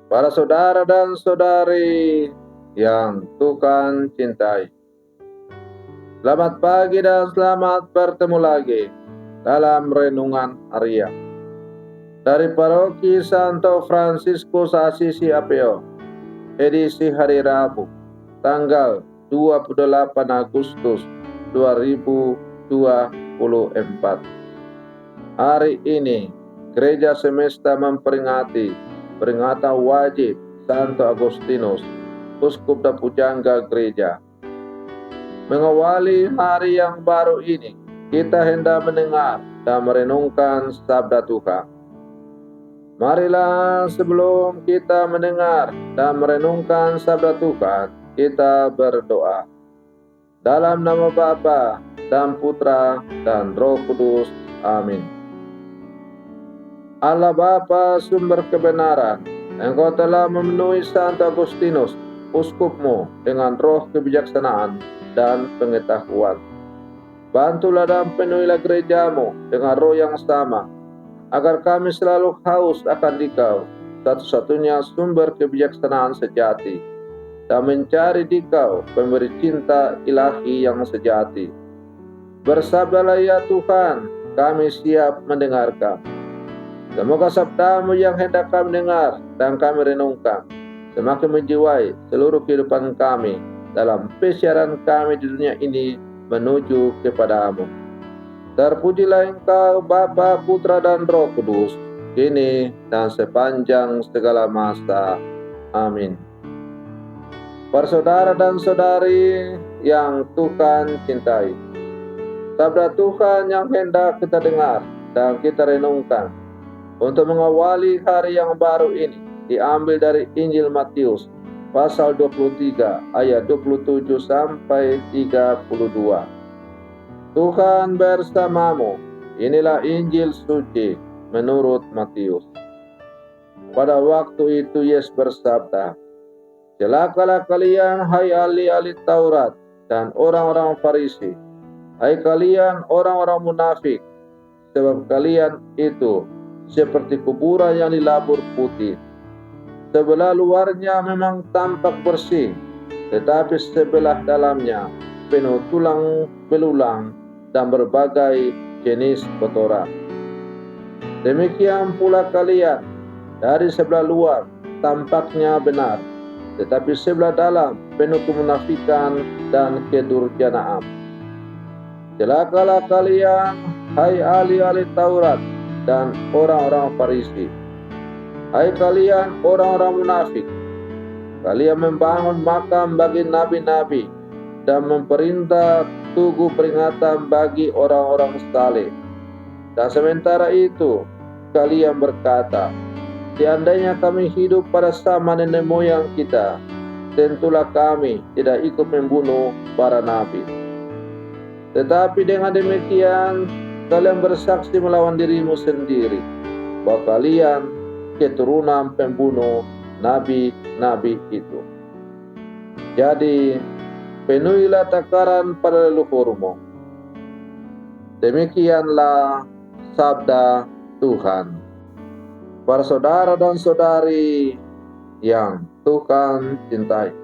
Para saudara dan saudari yang Tuhan cintai, selamat pagi dan selamat bertemu lagi dalam renungan harian dari Paroki Santo Fransiskus Assisi Apeo, edisi hari Rabu, tanggal 28 Agustus 2024. Hari ini, Gereja Semesta memperingati peringatan wajib Santo Agustinus, Uskup dan Pujangga Gereja. Mengawali hari yang baru ini, kita hendak mendengar dan merenungkan sabda Tuhan. Marilah sebelum kita mendengar dan merenungkan sabda Tuhan, kita berdoa. Dalam nama Bapa dan Putra dan Roh Kudus. Amin. Allah Bapa sumber kebenaran, Engkau telah memenuhi Santo Agustinus, uskupmu, dengan roh kebijaksanaan dan pengetahuan. Bantulah dan penuhilah gerejamu dengan roh yang sama, agar kami selalu haus akan Dikau, satu-satunya sumber kebijaksanaan sejati, dan mencari Dikau, pemberi cinta ilahi yang sejati. Bersabdalah ya Tuhan, kami siap mendengarkan. Semoga sabdamu yang hendak kami dengar dan kami renungkan semakin menjiwai seluruh kehidupan kami dalam perjalanan kami di dunia ini menuju kepadamu. Terpujilah Engkau Bapa, Putra dan Roh Kudus, kini dan sepanjang segala masa. Amin. Para saudara dan saudari yang Tuhan cintai, sabda Tuhan yang hendak kita dengar dan kita renungkan untuk mengawali hari yang baru ini diambil dari Injil Matius pasal 23 ayat 27 sampai 32. Tuhan bersamamu. Inilah Injil suci menurut Matius. Pada waktu itu Yesus bersabda, "Celakalah kalian hai ahli-ahli Taurat dan orang-orang Farisi, hai kalian orang-orang munafik, sebab kalian itu seperti kuburan yang dilabur putih. Sebelah luarnya memang tampak bersih, tetapi sebelah dalamnya penuh tulang belulang dan berbagai jenis kotoran. Demikian pula kalian, dari sebelah luar tampaknya benar, tetapi sebelah dalam penuh kemunafikan dan kedurjanaan. Celakalah kalian, hai ahli-ahli Taurat dan orang-orang Farisi, hai kalian orang-orang munafik, kalian membangun makam bagi nabi-nabi dan memperintah tugu peringatan bagi orang-orang saleh. Dan sementara itu kalian berkata, seandainya kami hidup pada zaman nenek moyang kita, tentulah kami tidak ikut membunuh para nabi. Tetapi dengan demikian kalian bersaksi melawan dirimu sendiri bahwa kalian keturunan pembunuh nabi-nabi itu. Jadi penuhilah takaran pada leluhurmu." Demikianlah sabda Tuhan. Para saudara dan saudari yang Tuhan cintai,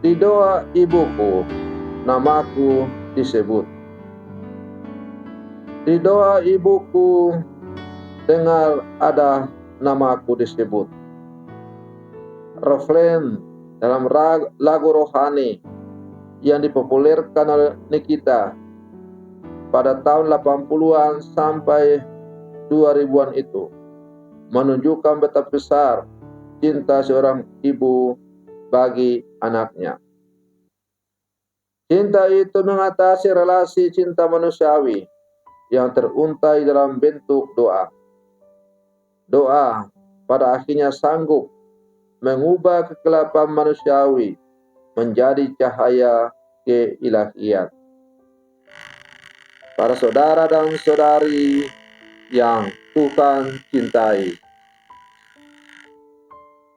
di doa ibuku namaku disebut. Di doa ibuku dengar ada namaku disebut. Refren dalam lagu rohani yang dipopulerkan oleh Nikita pada tahun 80-an sampai 2000-an itu menunjukkan betapa besar cinta seorang ibu bagi anaknya. Cinta itu mengatasi relasi cinta manusiawi yang teruntai dalam bentuk doa. Doa pada akhirnya sanggup mengubah kegelapan manusiawi menjadi cahaya keilahian. Para saudara dan saudari yang Tuhan cintai,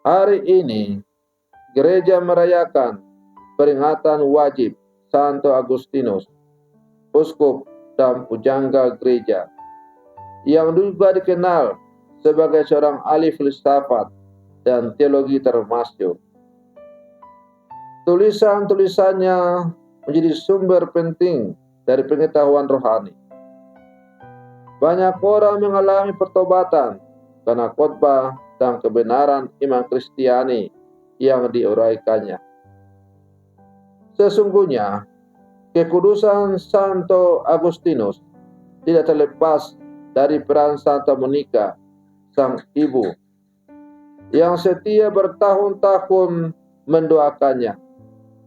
hari ini gereja merayakan peringatan wajib Santo Agustinus, uskup dan pujangga gereja, yang juga dikenal sebagai seorang ahli filsafat dan teologi termasuk. Tulisan-tulisannya menjadi sumber penting dari pengetahuan rohani. Banyak orang mengalami pertobatan karena khotbah dan kebenaran iman Kristiani yang diuraikannya. Sesungguhnya, kekudusan Santo Agustinus tidak terlepas dari peran Santa Monica, sang ibu, yang setia bertahun-tahun mendoakannya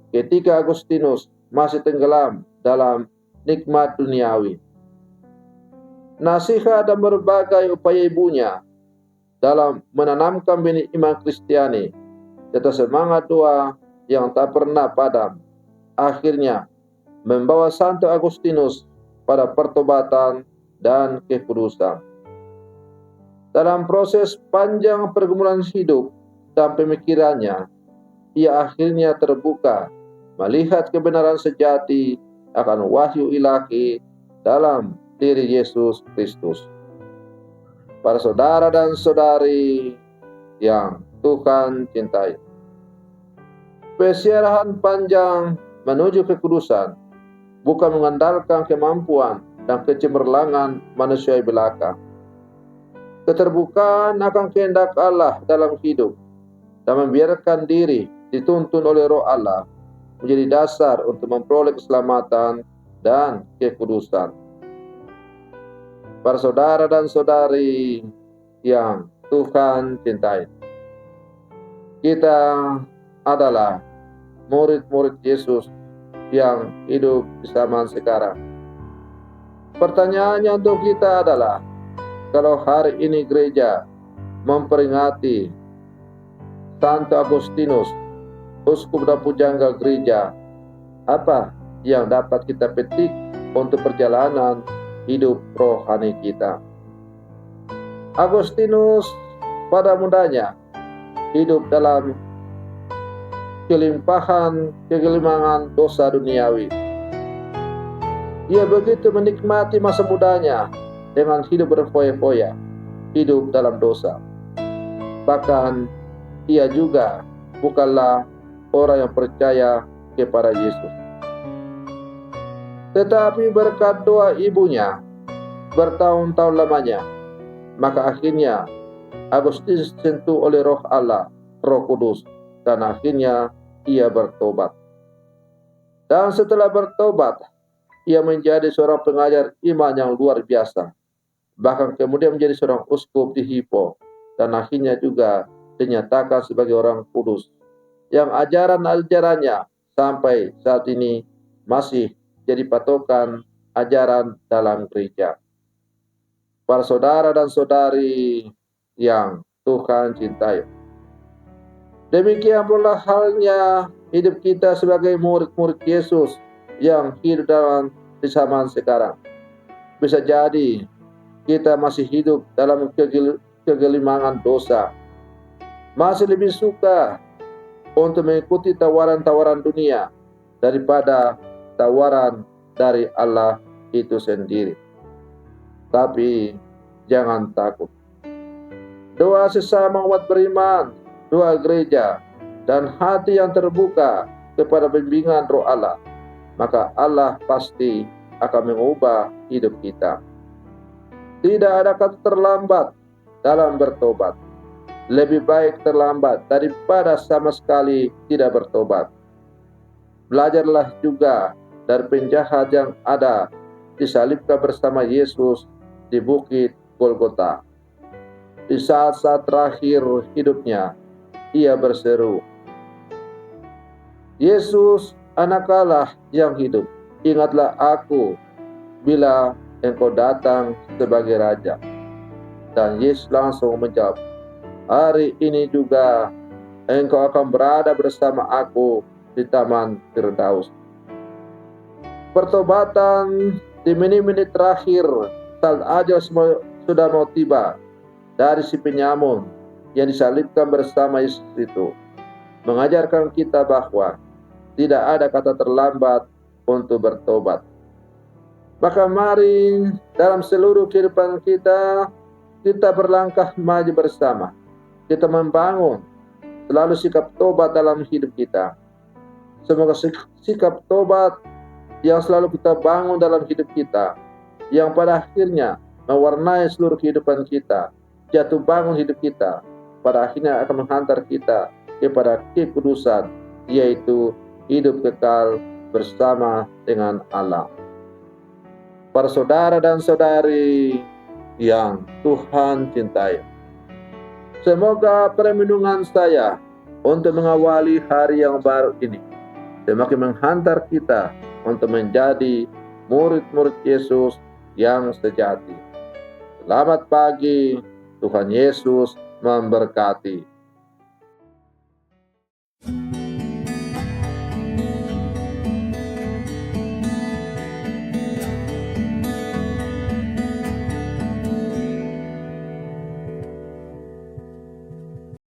ketika Agustinus masih tenggelam dalam nikmat duniawi. Nasihat dan berbagai upaya ibunya dalam menanamkan benih iman Kristiani serta semangat doa yang tak pernah padam, akhirnya membawa Santo Agustinus pada pertobatan dan kekudusan. Dalam proses panjang pergumulan hidup dan pemikirannya, ia akhirnya terbuka melihat kebenaran sejati akan wahyu ilahi dalam diri Yesus Kristus. Para saudara dan saudari yang Tuhan cintai, peziarahan panjang menuju kekudusan bukan mengandalkan kemampuan dan kecemerlangan manusia belaka. Keterbukaan akan kehendak Allah dalam hidup dan membiarkan diri dituntun oleh Roh Allah menjadi dasar untuk memperoleh keselamatan dan kekudusan. Para saudara dan saudari yang Tuhan cintai, kita adalah murid-murid Yesus yang hidup di zaman sekarang. Pertanyaannya untuk kita adalah, kalau hari ini gereja memperingati Santo Agustinus, uskup dan pujangga gereja, apa yang dapat kita petik untuk perjalanan hidup rohani kita? Agustinus pada mudanya hidup dalam kegelimangan dosa duniawi. Ia begitu menikmati masa mudanya dengan hidup berfoya-foya, hidup dalam dosa. Bahkan ia juga bukanlah orang yang percaya kepada Yesus. Tetapi berkat doa ibunya bertahun-tahun lamanya, maka akhirnya Agustinus disentuh oleh Roh Allah, Roh Kudus, dan akhirnya ia bertobat. Dan setelah bertobat, ia menjadi seorang pengajar iman yang luar biasa. Bahkan kemudian menjadi seorang uskup di Hippo, dan akhirnya juga dinyatakan sebagai orang kudus, yang ajaran-ajarannya sampai saat ini masih jadi patokan ajaran dalam gereja. Para saudara dan saudari yang Tuhan cintai, demikian pula halnya hidup kita sebagai murid-murid Yesus yang hidup di zaman sekarang. Bisa jadi kita masih hidup dalam kegelimangan dosa, masih lebih suka untuk mengikuti tawaran-tawaran dunia daripada tawaran dari Allah itu sendiri. Tapi jangan takut. Doa sesama umat beriman, doa gereja, dan hati yang terbuka kepada bimbingan Roh Allah, maka Allah pasti akan mengubah hidup kita. Tidak ada kata terlambat dalam bertobat. Lebih baik terlambat daripada sama sekali tidak bertobat. Belajarlah juga dari penjahat yang ada disalibkan bersama Yesus di Bukit Golgota. Di saat-saat terakhir hidupnya, ia berseru, "Yesus, Anak Allah yang hidup, ingatlah aku bila Engkau datang sebagai Raja." Dan Yesus langsung menjawab, "Hari ini juga Engkau akan berada bersama aku di Taman Firdaus." Pertobatan di menit-menit terakhir saat ajal sudah mau tiba dari si penyamun yang disalibkan bersama Yesus itu mengajarkan kita bahwa tidak ada kata terlambat untuk bertobat. Maka mari dalam seluruh kehidupan kita berlangkah maju bersama kita membangun selalu sikap tobat dalam hidup kita. Semoga sikap tobat yang selalu kita bangun dalam hidup kita, yang pada akhirnya mewarnai seluruh kehidupan kita, jatuh bangun hidup kita, pada akhirnya akan menghantar kita kepada kekudusan, yaitu hidup kekal bersama dengan Allah. Para saudara dan saudari yang Tuhan cintai, semoga permenungan saya untuk mengawali hari yang baru ini semakin menghantar kita untuk menjadi murid-murid Yesus yang sejati. Selamat pagi, Tuhan Yesus memberkati.